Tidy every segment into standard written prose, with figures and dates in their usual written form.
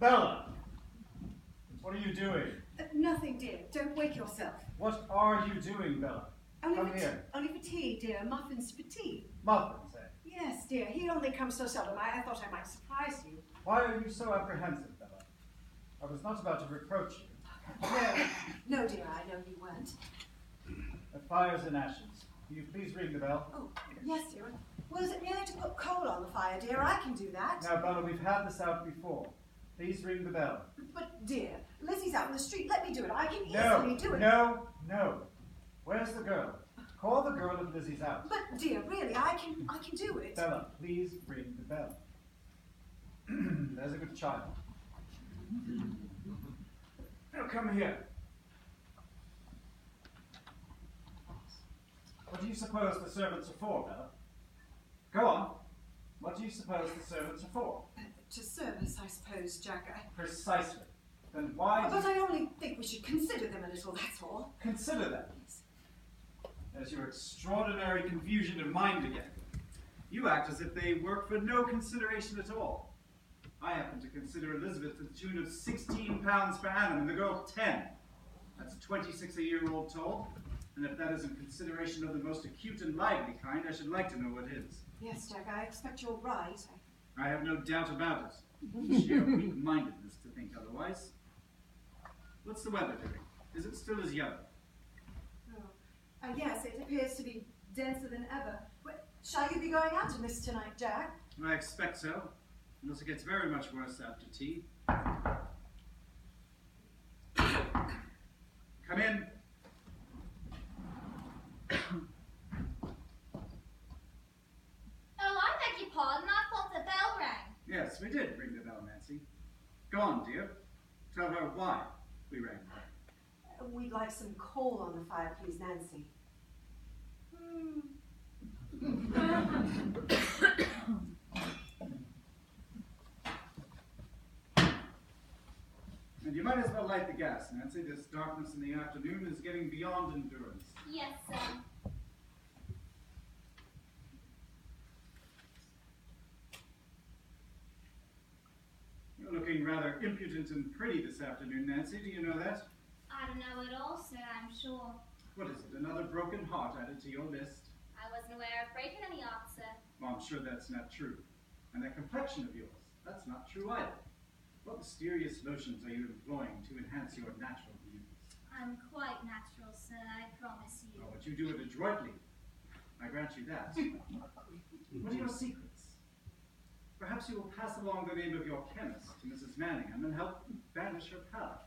Bella! What are you doing? Nothing, dear. Don't wake yourself. What are you doing, Bella? Come here. Only for tea, dear. Muffins for tea. Muffins, eh? Yes, dear. He only comes so seldom. I thought I might surprise you. Why are you so apprehensive, Bella? I was not about to reproach you. No, dear. I know you weren't. The fire's in ashes. Will you please ring the bell? Oh, yes, dear. Well, is it merely to put coal on the fire, dear? I can do that. Now, Bella, we've had this out before. Please ring the bell. But, dear, Lizzie's out in the street. Let me do it. I can easily do it. No. Where's the girl? Call the girl if Lizzie's out. But, dear, really, I can do it. Bella, please ring the bell. There's a good child. Now come here. What do you suppose the servants are for, Bella? Go on. What do you suppose the servants are for? To service, I suppose, Jack. Precisely. Then why But I only think we should consider them a little, that's all. Consider them. There's your extraordinary confusion of mind again. You act as if they work for no consideration at all. I happen to consider Elizabeth to the tune of £16 per annum and the girl 10. That's 26 a year all told. And if that isn't consideration of the most acute and lively kind, I should like to know what is. Yes, Jack, I expect you're right. I have no doubt about it. Sheer weak-mindedness to think otherwise. What's the weather doing? Is it still as yellow? Yes, it appears to be denser than ever. Shall you be going out in this tonight, Jack? I expect so, unless it gets very much worse after tea. Come in. Oh, I beg your pardon. I thought the bell rang. Yes, we did ring the bell, Nancy. Go on, dear. Tell her why we rang the bell. We'd like some coal on the fire, please, Nancy. And you might as well light the gas, Nancy. This darkness in the afternoon is getting beyond endurance. Yes, sir. You're looking rather impudent and pretty this afternoon, Nancy. Do you know that? I don't know at all, sir, I'm sure. What is it? Another broken heart added to your list? I wasn't aware of breaking any heart, sir. Well, I'm sure that's not true. And that complexion of yours, that's not true either. What mysterious lotions are you employing to enhance your natural beauty? I'm quite natural, sir, I promise you. Oh, but you do it adroitly. I grant you that. What are your secrets? Perhaps you will pass along the name of your chemist to Mrs. Manningham and help banish her pallor.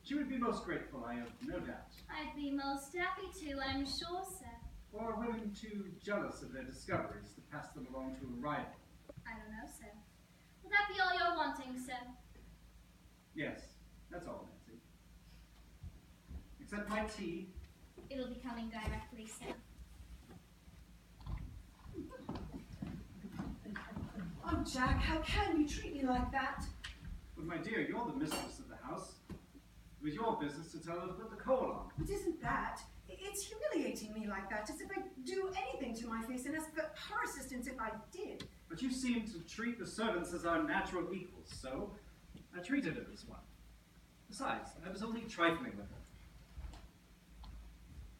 She would be most grateful, I have no doubt. I'd be most happy to, I'm sure, sir. Or women too jealous of their discoveries to pass them along to a rival. I don't know, sir. Will that be all you're wanting, sir? Yes, that's all, Nancy. Except my tea. It'll be coming directly, sir. Oh, Jack, how can you treat me like that? But my dear, you're the mistress of the house. It was your business to tell her to put the coal on. But isn't that? It's humiliating me like that, as if I'd do anything to my face and ask for her assistance if I did. But you seem to treat the servants as our natural equals, so I treated her as one. Besides, I was only trifling with her.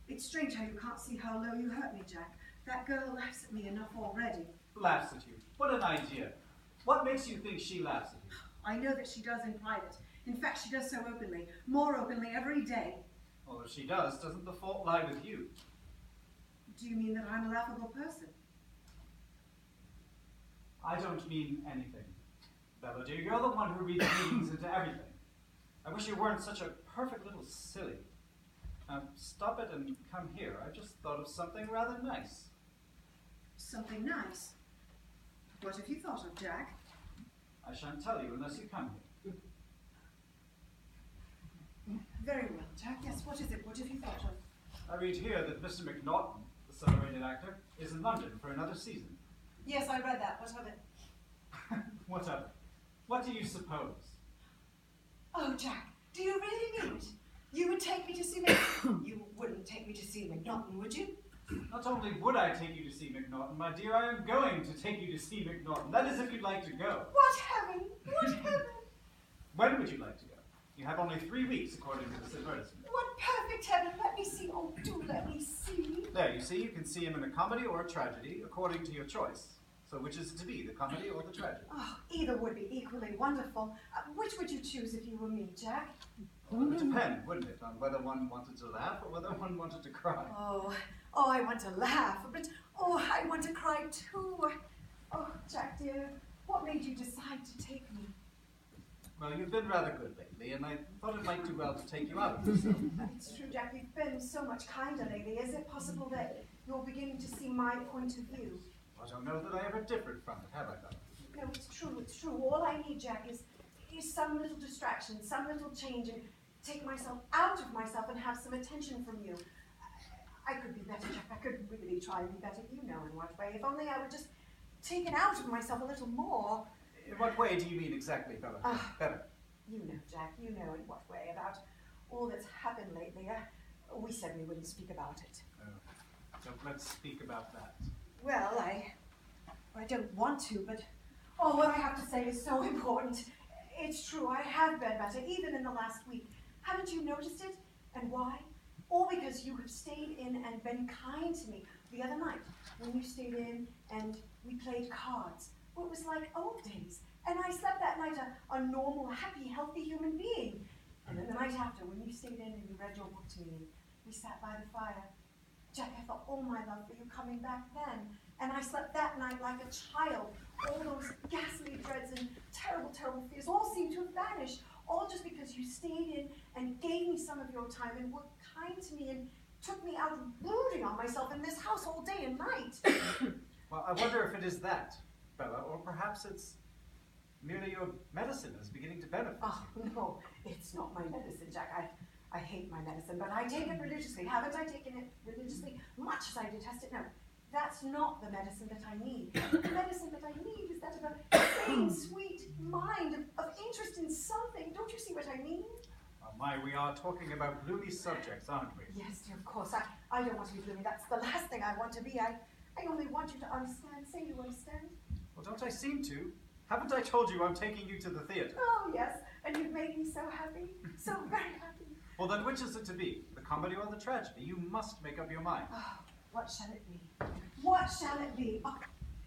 It's strange how you can't see how low you hurt me, Jack. That girl laughs at me enough already. Laughs at you? What an idea. What makes you think she laughs at you? I know that she does in private. In fact, she does so openly, more openly every day. Well, if she does, doesn't the fault lie with you? Do you mean that I'm a laughable person? I don't mean anything. Bella, dear, you're the one who reads meanings into everything. I wish you weren't such a perfect little silly. Now, stop it and come here. I just thought of something rather nice. Something nice? What have you thought of, Jack? I shan't tell you unless you come here. Very well, Jack. Yes, what is it? What have you thought of? I read here that Mr. McNaughton, the celebrated actor, is in London for another season. Yes, I read that. What of it? What of it? What do you suppose? Oh, Jack, do you really mean it? You would take me to see McNaughton? You wouldn't take me to see McNaughton, would you? Not only would I take you to see McNaughton, my dear, I am going to take you to see McNaughton. That is if you'd like to go. What heaven! What heaven! have only 3 weeks according to this advertisement. What perfect heaven! Let me see. Oh, do let me see. There, you see, you can see him in a comedy or a tragedy according to your choice. So which is it to be, the comedy or the tragedy? Oh, either would be equally wonderful. Which would you choose if you were me, Jack? Well, it would depend, wouldn't it, on whether one wanted to laugh or whether one wanted to cry. Oh, I want to laugh, but I want to cry too. Oh, Jack dear, what made you decide to take me? Well, you've been rather good lately, and I thought it might do well to take you out of yourself. It's true, Jack, you've been so much kinder lately. Is it possible that you're beginning to see my point of view? I don't know that I ever differed from it, have I, Bella? No, it's true. All I need, Jack, is some little distraction, some little change, and take myself out of myself and have some attention from you. I could be better, Jack. I could really try and be better. You know in what way. If only I would just take it out of myself a little more. In what way do you mean exactly, Bella? Better. You know, Jack, you know in what way about all that's happened lately. We said we wouldn't speak about it. So let's speak about that. Well, I don't want to, but what I have to say is so important. It's true, I have been better, even in the last week. Haven't you noticed it? And why? All because you have stayed in and been kind to me. The other night, when you stayed in and we played cards, well, it was like old days. And I slept that night a normal, happy, healthy human being. And then the night after, when you stayed in and you read your book to me, and we sat by the fire, Jack, I felt all my love for you coming back then. And I slept that night like a child. All those ghastly dreads and terrible, terrible fears all seemed to have vanished. All just because you stayed in and gave me some of your time and were kind to me and took me out brooding on myself in this house all day and night. Well, I wonder if it is that, Bella, or perhaps it's merely your medicine is beginning to benefit. Oh, no, it's not my medicine, Jack. I hate my medicine, but I take it religiously. Haven't I taken it religiously? Much as I detest it, no. That's not the medicine that I need. The medicine that I need is that of a sane, sweet mind, of interest in something. Don't you see what I mean? Oh my, we are talking about gloomy subjects, aren't we? Yes, dear, of course. I don't want to be gloomy. That's the last thing I want to be. I only want you to understand. Say you understand. Well, don't I seem to? Haven't I told you I'm taking you to the theatre? Oh, yes. And you've made me so happy. So very happy. Well, then which is it to be? The comedy or the tragedy? You must make up your mind. Oh, what shall it be? What shall it be? Oh,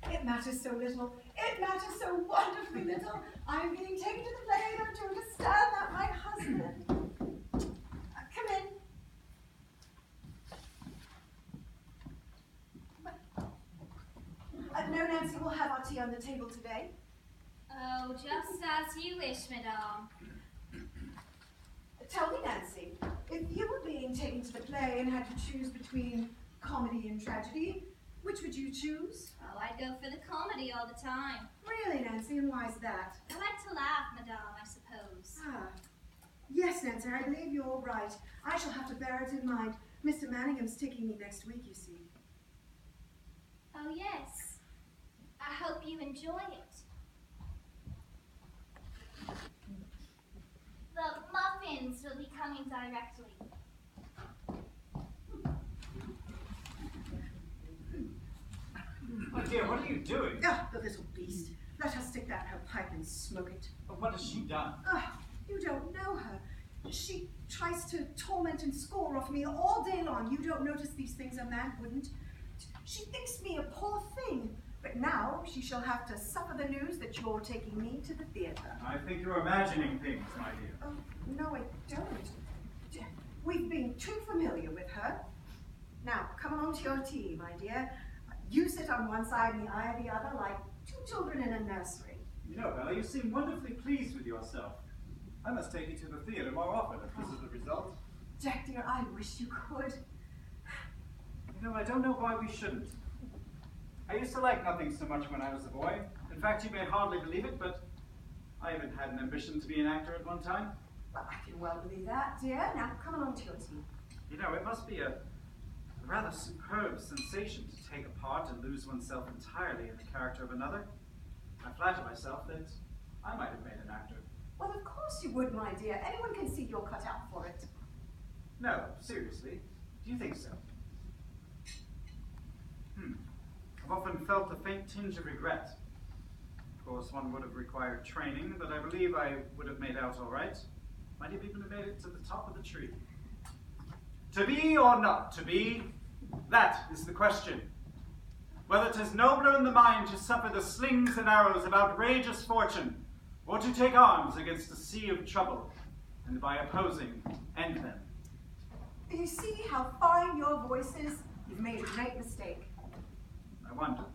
it matters so little. It matters so wonderfully little. I'm being taken to the play and I'm to understand that my husband. Come in. No, Nancy, we'll have our tea on the table today. Oh, just as you wish, madame. Tell me, Nancy, if you were being taken to the play and had to choose between comedy and tragedy, which would you choose? Oh, I'd go for the comedy all the time. Really, Nancy, and why is that? I like to laugh, madame, I suppose. Yes, Nancy, I believe you're right. I shall have to bear it in mind. Mr. Manningham's taking me next week, you see. Oh, yes. I hope you enjoy it. The muffins will be coming directly. My dear, what are you doing? Ah, the little beast. Let her stick that in her pipe and smoke it. But what has she done? Ah, you don't know her. She tries to torment and score off me all day long. You don't notice these things a man wouldn't. She thinks me a poor thing. But now she shall have to suffer the news that you're taking me to the theatre. I think you're imagining things, my dear. Oh, no, I don't. We've been too familiar with her. Now, come along to your tea, my dear. You sit on one side and I the other like two children in a nursery. You know, Bella, you seem wonderfully pleased with yourself. I must take you to the theatre more often if this is the result. Jack, dear, I wish you could. You know, I don't know why we shouldn't. I used to like nothing so much when I was a boy. In fact, you may hardly believe it, but I even had an ambition to be an actor at one time. Well, I can well believe that, dear. Now, come along to your tea. You know, it must be a rather superb sensation to take a part and lose oneself entirely in the character of another. I flatter myself that I might have made an actor. Well, of course you would, my dear. Anyone can see you're cut out for it. No, seriously. Do you think so? I've often felt a faint tinge of regret. Of course, one would have required training, but I believe I would have made out all right. Might have even made it to the top of the tree. To be or not to be, that is the question. Whether 'tis nobler in the mind to suffer the slings and arrows of outrageous fortune, or to take arms against a sea of trouble, and by opposing, end them. You see how fine your voice is? You've made a great mistake. I wonder.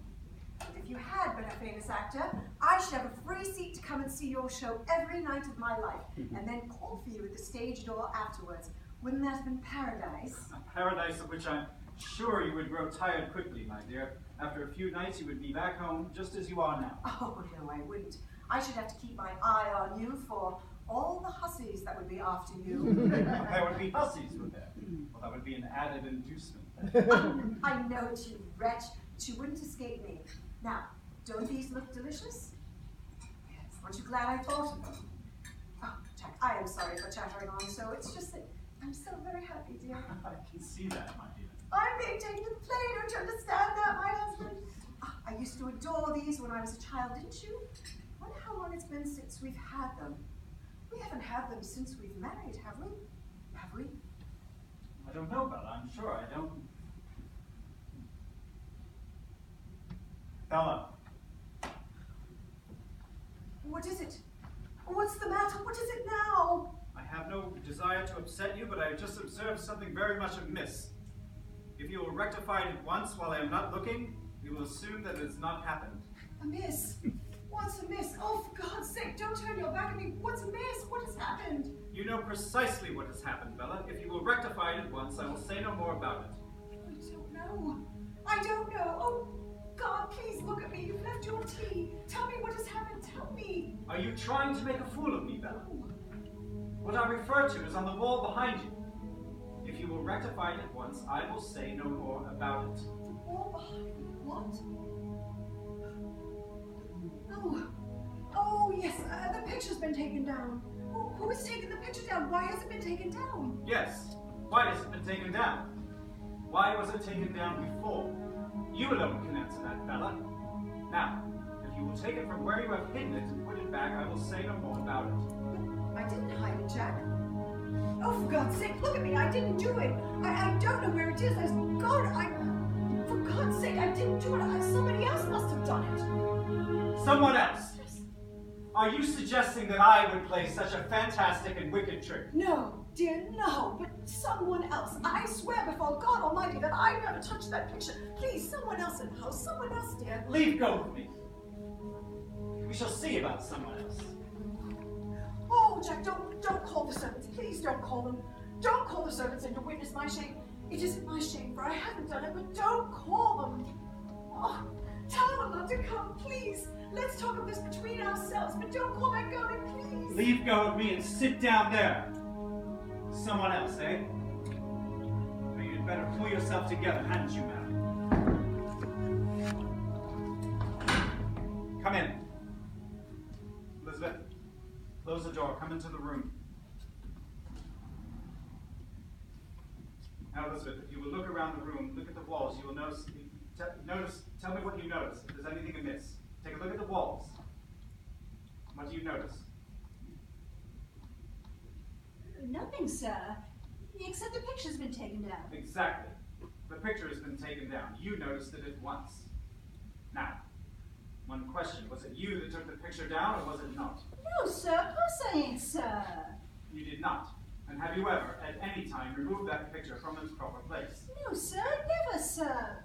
If you had been a famous actor, I should have a free seat to come and see your show every night of my life, and then call for you at the stage door afterwards. Wouldn't that have been paradise? A paradise of which I'm sure you would grow tired quickly, my dear. After a few nights, you would be back home just as you are now. Oh, no, I wouldn't. I should have to keep my eye on you for all the hussies that would be after you. There would be hussies, would there? Well, that would be an added inducement. I know it, you wretch, but you wouldn't escape me. Now, don't these look delicious? Yes. Aren't you glad I thought of them? Oh, Jack, I am sorry for chattering on so. It's just that I'm so very happy, dear. I can see that, my dear. I'm being taken to the play, don't you understand that, my husband? I used to adore these when I was a child, didn't you? I wonder how long it's been since we've had them. We haven't had them since we've married, have we? Have we? I don't know, Bella. I'm sure I don't. Bella. What is it? What's the matter? What is it now? I have no desire to upset you, but I have just observed something very much amiss. If you will rectify it at once while I am not looking, we will assume that it has not happened. Amiss? What's amiss? Oh, for God's sake, don't turn your back on me. What's amiss? What has happened? You know precisely what has happened, Bella. If you will rectify it at once, I will say no more about it. I don't know. I don't know. Oh, God, please look at me. You've left your tea. Tell me what has happened. Tell me. Are you trying to make a fool of me, Bella? What I refer to is on the wall behind you. If you will rectify it at once, I will say no more about it. The wall behind me? What? Oh. Oh, yes. The picture's been taken down. Who has taken the picture down? Why has it been taken down? Yes. Why has it been taken down? Why was it taken down before? You alone can answer that, Bella. Now, if you will take it from where you have hidden it and put it back, I will say no more about it. I didn't hide it, Jack. Oh, for God's sake, look at me. I didn't do it. I don't know where it is. For God's sake, I didn't do it. Somebody else must have done it. Someone else? Are you suggesting that I would play such a fantastic and wicked trick? No, dear, no, but someone else. I swear before God Almighty that I never touched that picture. Please, someone else in the house. Someone else, dear. Leave go with me. We shall see about someone else. Oh, Jack, don't call the servants. Please don't call them. Don't call the servants in to witness my shame. It isn't my shame, for I haven't done it, but don't call them. Oh, tell them not to come, please. Let's talk of this between ourselves, but don't call my going, please. Leave go of me and sit down there. Someone else, eh? Now you'd better pull yourself together, hadn't you, madam? Come in. Elizabeth, close the door. Come into the room. Now, Elizabeth, if you will look around the room, look at the walls, you will notice. Tell me what you notice. If there's anything amiss. Take a look at the walls. What do you notice? Nothing, sir. Except the picture's been taken down. Exactly. The picture has been taken down. You noticed it at once. Now, one question. Was it you that took the picture down, or was it not? No, sir. Of course I ain't, sir. You did not. And have you ever, at any time, removed that picture from its proper place? No, sir. Never, sir.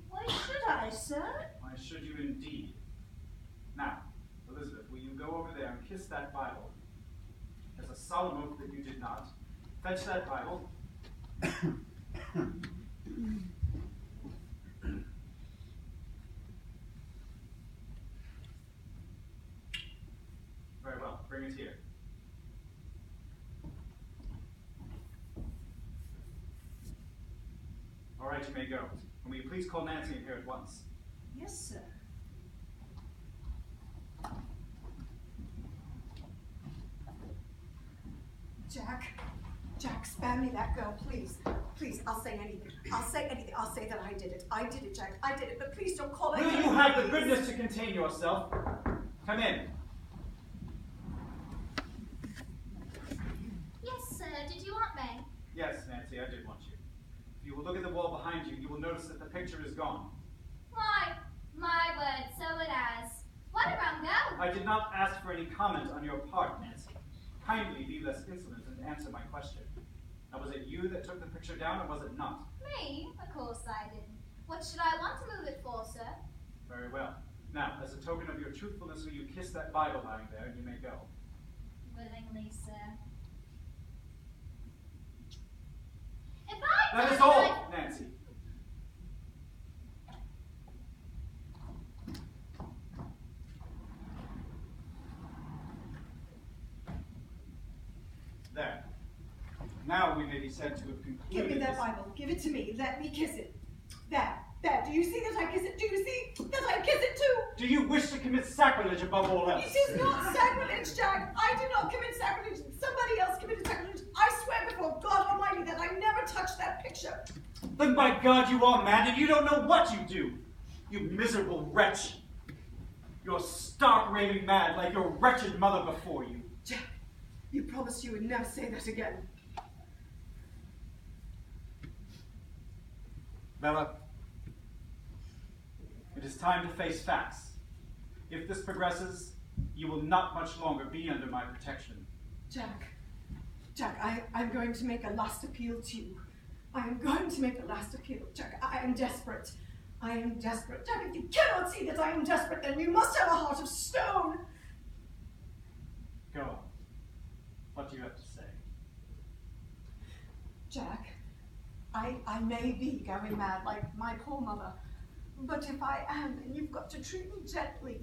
Why should I, sir? Why should you indeed? Now, Elizabeth, will you go over there and kiss that Bible? As a solemn oath that you did not. Fetch that Bible. Very well. Bring it here. All right, you may go. And will you please call Nancy in here at once? Yes, sir. Jack, spare me that girl, please. Please, I'll say anything. I'll say anything. I'll say that I did it. I did it, Jack. I did it, but please don't call her. Will you have the goodness to contain yourself? Come in. you will look at the wall behind you, you will notice that the picture is gone. Why, my word, so it has. What a rum go! I did not ask for any comment on your part, Nancy. Kindly be less insolent and answer my question. Now, was it you that took the picture down, or was it not? Me? Of course I didn't. What should I want to move it for, sir? Very well. Now, as a token of your truthfulness, will you kiss that Bible lying there, and you may go. Willingly, sir. If I That is don't all, like- Nancy. There. Now we may be said to have concluded. Give me that this- Bible. Give it to me. Let me kiss it. There. There. Do you see that I kiss it? Do you see that I kiss it too? Do you wish to commit sacrilege above all else? It is not sacrilege, Jack. I did not commit sacrilege. Somebody else committed sacrilege. I swear before God Almighty that I never touched that picture. Then by God you are mad and you don't know what you do. You miserable wretch. You're stark raving mad like your wretched mother before you. Jack, you promised you would never say that again. Bella, it is time to face facts. If this progresses, you will not much longer be under my protection. Jack, I'm going to make a last appeal to you. I am going to make a last appeal. Jack, I am desperate. I am desperate. Jack, if you cannot see that I am desperate, then you must have a heart of stone. Go on. What do you have to say? Jack, I may be going mad like my poor mother, but if I am, then you've got to treat me gently.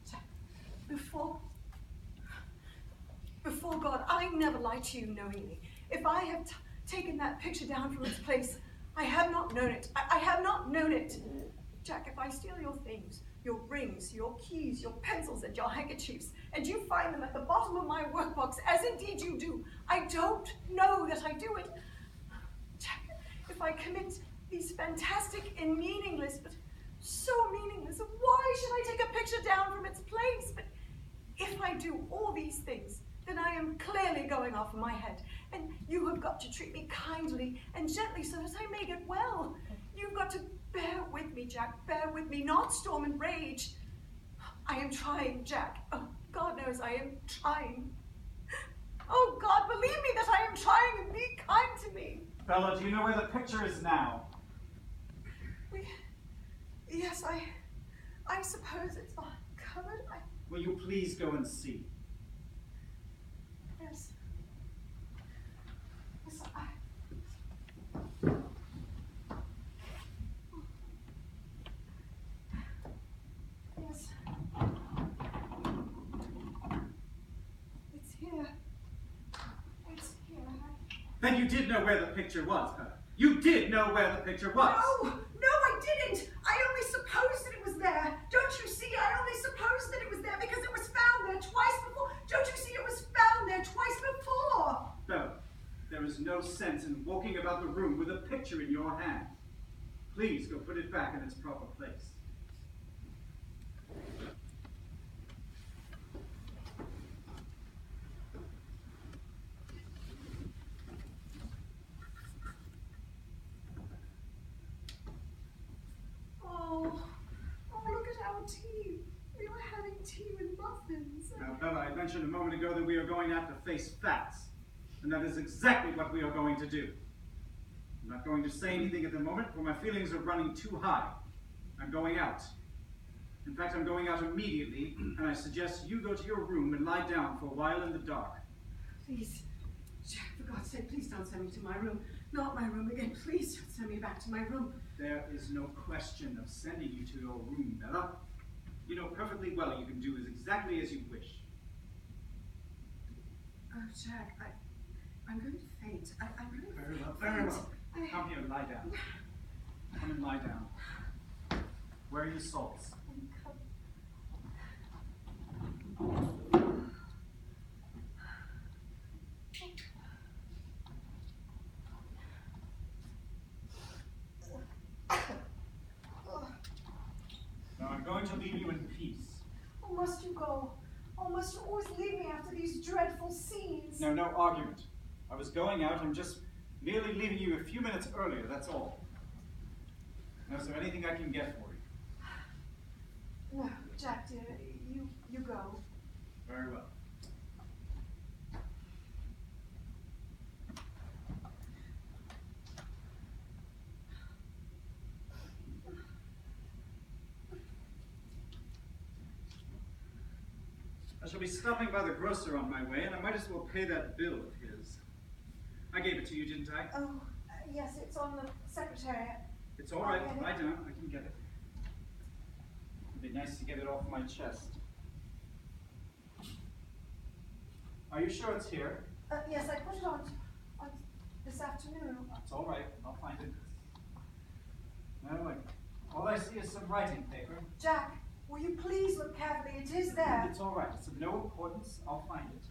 Jack, before God, I never lied to you knowingly. If I have taken that picture down from its place, I have not known it. I have not known it. Jack, if I steal your things, your rings, your keys, your pencils, and your handkerchiefs, and you find them at the bottom of my workbox, as indeed you do, I don't know that I do it. Jack, if I commit these fantastic and meaningless, but so meaningless, why should I take a picture down from its place? But if I do all these things, then I am clearly going off my head. And you have got to treat me kindly and gently so that I may get well. You've got to bear with me, Jack. Bear with me, not storm and rage. I am trying, Jack. Oh, God knows I am trying. Oh, God, believe me that I am trying and be kind to me. Bella, do you know where the picture is now? Yes, I suppose it's the cupboard. Will you please go and see? Yes. Yes, Yes. It's here. It's here. Then you did know where the picture was, Bella. You did know where the picture was. No, I didn't. I only supposed that it was there. Don't you see? I only supposed that it was there because it was found there twice before. Don't you see? It was found there twice before. Bella, there is no sense in walking about the room with a picture in your hand. Please go put it back in its proper place. Oh, look at our tea. We were having tea with muffins. Now, Bella, I mentioned a moment ago that we are going to have to face facts. And that is exactly what we are going to do. I'm not going to say anything at the moment, for my feelings are running too high. I'm going out. In fact, I'm going out immediately, and I suggest you go to your room and lie down for a while in the dark. Please, Jack, for God's sake, please don't send me to my room. Not my room again. Please don't send me back to my room. There is no question of sending you to your room, Bella. You know perfectly well you can do exactly as you wish. Oh, Jack, I'm going to faint. I'm going to Very well, faint. very well. Come here, lie down. Come and lie down. Where are your salts? Now I'm going to leave you in peace. Oh, must you go? Oh, must you always leave me after these dreadful scenes? No argument. I was going out, I'm just Merely leaving you a few minutes earlier, that's all. Now, is there anything I can get for you? No, Jack, dear, you go. Very well. I shall be stopping by the grocer on my way, and I might as well pay that bill of his. I gave it to you, didn't I? Oh, yes, it's on the secretariat. It's all right. Lie down. I can get it. It'd be nice to get it off my chest. Are you sure it's here? Yes, I put it on this afternoon. It's all right. I'll find it. No, all I see is some writing paper. Jack, will you please look carefully? It is there. It's all right. It's of no importance. I'll find it.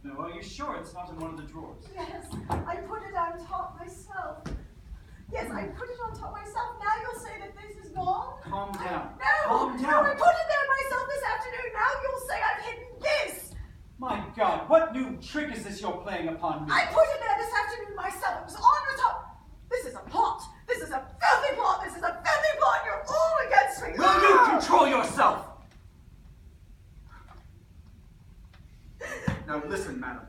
No, are you sure it's not in one of the drawers? Yes, I put it on top myself. Yes, I put it on top myself. Now you'll say that this is wrong? Calm down. No! Calm No, down. I put it there myself this afternoon. Now you'll say I've hidden this! My God, what new trick is this you're playing upon me? I put it there this afternoon myself. It was on the top. This is a plot. This is a filthy plot. This is a filthy plot. You're all against me. Will you control yourself? Now listen, madam.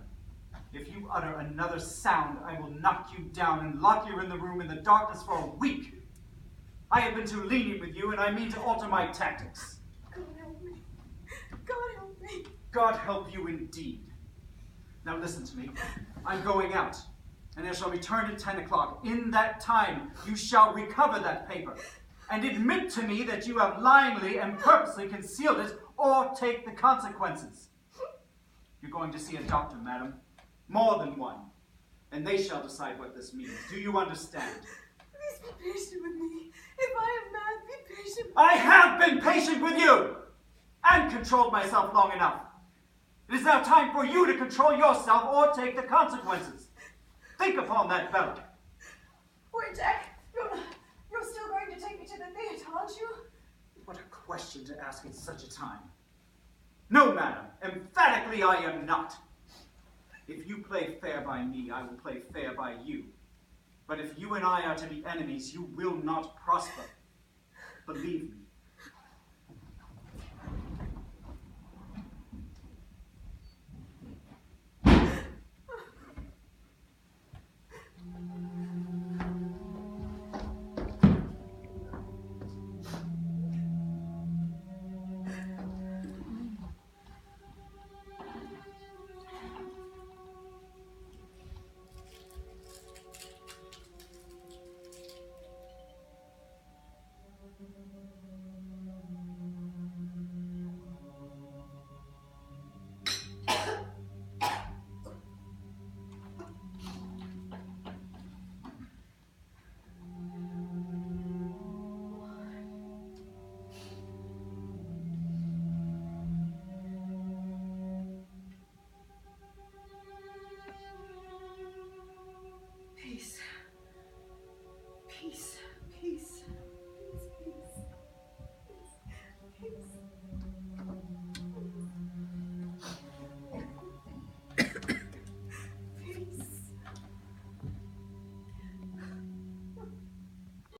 If you utter another sound, I will knock you down and lock you in the room in the darkness for a week. I have been too lenient with you, and I mean to alter my tactics. God help me. God help me. God help you indeed. Now listen to me. I'm going out, and I shall return at 10 o'clock. In that time, you shall recover that paper, and admit to me that you have lyingly and purposely concealed it, or take the consequences. You're going to see a doctor, madam. More than one. And they shall decide what this means. Do you understand? Please be patient with me. If I am mad, be patient. I have been patient with you! And controlled myself long enough. It is now time for you to control yourself or take the consequences. Think upon that, Bella. Wait, Jack. You're still going to take me to the theater, aren't you? What a question to ask at such a time. No, madam. Emphatically, I am not. If you play fair by me, I will play fair by you. But if you and I are to be enemies, you will not prosper. Believe me.